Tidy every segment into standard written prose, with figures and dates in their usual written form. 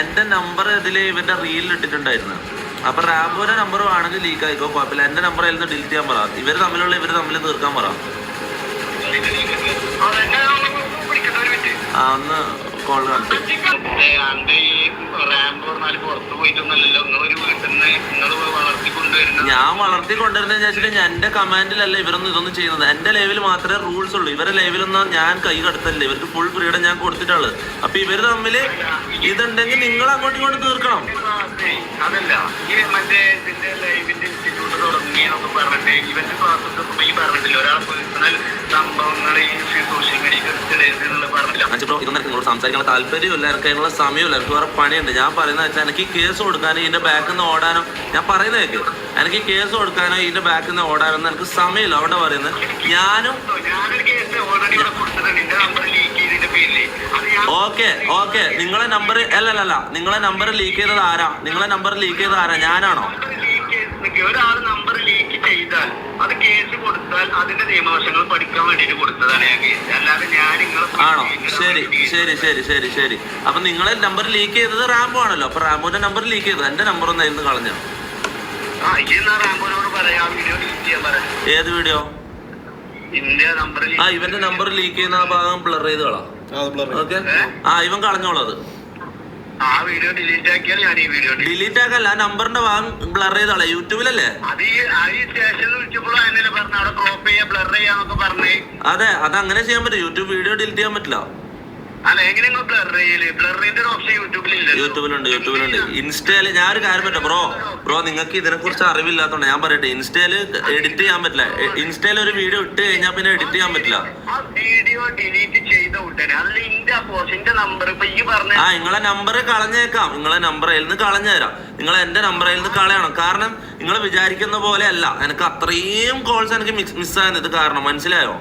എന്റെ നമ്പർ ഇതിൽ ഇവന്റെ റീലിൽ ഇട്ടിട്ടുണ്ടായിരുന്നു. അപ്പൊ റാംബോന്റെ നമ്പർ വേണമെങ്കിൽ ലീക്ക് ആയിക്കോ, കുഴപ്പമില്ല. എന്റെ നമ്പർ അതിൽ നിന്ന് ഡിലീറ്റ് ചെയ്യാൻ പറ. ഇവര് തമ്മിൽ തീർക്കാൻ പറ. ഒന്ന് കോൾ കാണിച്ചു. ഞാൻ വളർത്തിക്കൊണ്ടിരുന്ന വെച്ചിട്ട് എന്റെ കമാൻഡിലല്ല ഇവരൊന്നും ഇതൊന്നും ചെയ്യുന്നത്. എന്റെ ലെവലിൽ മാത്രമേ റൂൾസ് ഉള്ളൂ. ഇവരെ ലെവലൊന്നും ഞാൻ കൈ കടത്തല്ല. ഇവർക്ക് ഫുൾ ഫ്രീഡം ഞാൻ കൊടുത്തിട്ടുള്ളത്. അപ്പൊ ഇവര് തമ്മിൽ ഇതുണ്ടെങ്കിൽ നിങ്ങൾ അങ്ങോട്ടും ഇങ്ങോട്ട് തീർക്കണം. ഇതൊന്നും നിങ്ങളോട് സംസാരിക്കാനുള്ള താല്പര്യമില്ല, എനിക്ക് അതിനുള്ള സമയമില്ല, എനിക്ക് വേറെ പണിയുണ്ട്. ഞാൻ പറയുന്നത് വെച്ചാൽ എനിക്ക് കേസ് കൊടുക്കാനോ ഇതിന്റെ ബാക്കിൽ നിന്ന് ഓടാനോ, ഞാൻ പറയുന്നതൊക്കെ എനിക്ക് കേസ് കൊടുക്കാനോ ഇതിന്റെ ബാക്കിൽ നിന്ന് ഓടാനോ ഒന്നും എനിക്ക് സമയമില്ല. അവിടെ പറയുന്നത് ഞാനും ഓക്കെ നിങ്ങളെ നമ്പർ അല്ലല്ല, നിങ്ങളെ നമ്പർ ലീക്ക് ചെയ്തത് ആരാ? ഞാനാണോ? ഒരാൾ നമ്പർ ലീക്ക് ചെയ്താൽ അത് കേസ് കൊടുത്താൽ അതിന്റെ നിയമവശങ്ങൾ പഠിക്കാൻ വേണ്ടിട്ട് കൊടുത്തതാണ് ഞാൻ കേസ്. അല്ലാതെ ഞാൻ ആണോ? ശരി. അപ്പൊ നിങ്ങളെ നമ്പർ ലീക്ക് ചെയ്തത് റാംബോ ആണല്ലോ. അപ്പൊ റാംബോന്റെ നമ്പർ ലീക്ക് ചെയ്തത് എന്റെ നമ്പർ ഒന്നായിരുന്നു കളഞ്ഞോ? റാംബോനോട് പറയാം വീഡിയോ ഡിലീറ്റ് ചെയ്യാൻ പറയാം. ഏത് വീഡിയോ? ഇവന്റെ നമ്പർ ലീക്ക് ചെയ്യുന്ന ആ ഭാഗം ബ്ലർ ചെയ്ത് കളാം. ഓക്കെ, ഇവൻ കളഞ്ഞോളൂ. അത് ഡിലീറ്റ് ആക്കല്ല, ആ നമ്പറിന്റെ ഭാഗം ബ്ലർ ചെയ്താളെ. യൂട്യൂബിലല്ലേ? അതെ, അതങ്ങനെ ചെയ്യാൻ പറ്റും. യൂട്യൂബ് വീഡിയോ ഡിലീറ്റ് ചെയ്യാൻ പറ്റില്ല. യൂട്യൂബിലുണ്ട്. ഇൻസ്റ്റയില് ഞാൻ ഒരു കാര്യം പറ്റാം ബ്രോ നിങ്ങൾക്ക് ഇതിനെ കുറിച്ച് അറിവില്ലാത്തോണ്ട് ഞാൻ പറയട്ടെ. ഇൻസ്റ്റയില് എഡിറ്റ് ചെയ്യാൻ പറ്റില്ല. ഇൻസ്റ്റയിൽ ഒരു വീഡിയോ ഇട്ട് കഴിഞ്ഞാൽ പിന്നെ എഡിറ്റ് ചെയ്യാൻ പറ്റില്ല. നിങ്ങളെ നമ്പർ കളഞ്ഞേക്കാം. നിങ്ങളെ നമ്പറിൽ നിന്ന് കളഞ്ഞു തരാം. നിങ്ങൾ എന്റെ നമ്പറിൽ നിന്ന് കളയണം. കാരണം നിങ്ങൾ വിചാരിക്കുന്ന പോലെ അല്ല. എനിക്ക് അത്രയും കോൾസ് എനിക്ക് മിസ്സായത് ഇത് കാരണം. മനസ്സിലായോ?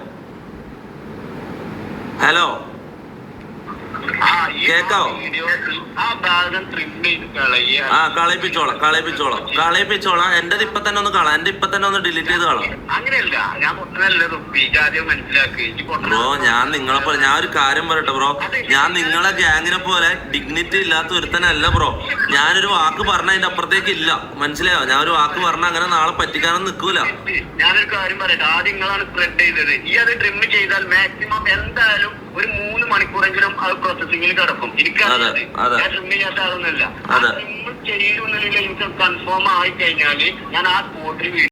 ഹലോ, കേക്കാവോ? കളയിപ്പിച്ചോളാം. എന്റെ ഇപ്പൊ തന്നെ ഒന്ന് കളാം. എന്റെ ഇപ്പൊ തന്നെ ഒന്ന് ഡിലീറ്റ് ചെയ്ത് കളാം. ബ്രോ ഞാൻ നിങ്ങളെ പോലെ, ഞാൻ ഒരു കാര്യം പറയട്ടെ ബ്രോ, ഞാൻ നിങ്ങളെ ഗ്യാങ്ങിനെ പോലെ ഡിഗ്നിറ്റി ഇല്ലാത്ത ഒരുത്തനല്ല ബ്രോ. ഞാനൊരു വാക്ക് പറഞ്ഞ അതിന്റെ അപ്പുറത്തേക്ക് ഇല്ല. മനസ്സിലായോ? ഞാൻ ഒരു വാക്ക് പറഞ്ഞ അങ്ങനെ നാളെ പറ്റിക്കാനൊന്നും നിൽക്കൂല. ഞാനൊരു കാര്യം പറയട്ടെ. ആദ്യം നിങ്ങളാണ് സ്പ്രെഡ് ചെയ്തത്. ഈ അത് ട്രിം ചെയ്താൽ മാക്സിമം എന്തായാലും ഒരു 3 മണിക്കൂറെങ്കിലും അത് പ്രോസസിംഗിൽ കിടക്കും. എനിക്കറിയാം, ഞാൻ ട്രിം ചെയ്യാത്ത ആളൊന്നുമല്ല. ചെയ്യുന്നില്ല. എനിക്ക് കൺഫേം ആയി കഴിഞ്ഞാല് ഞാൻ ആ സ്പോട്ടിൽ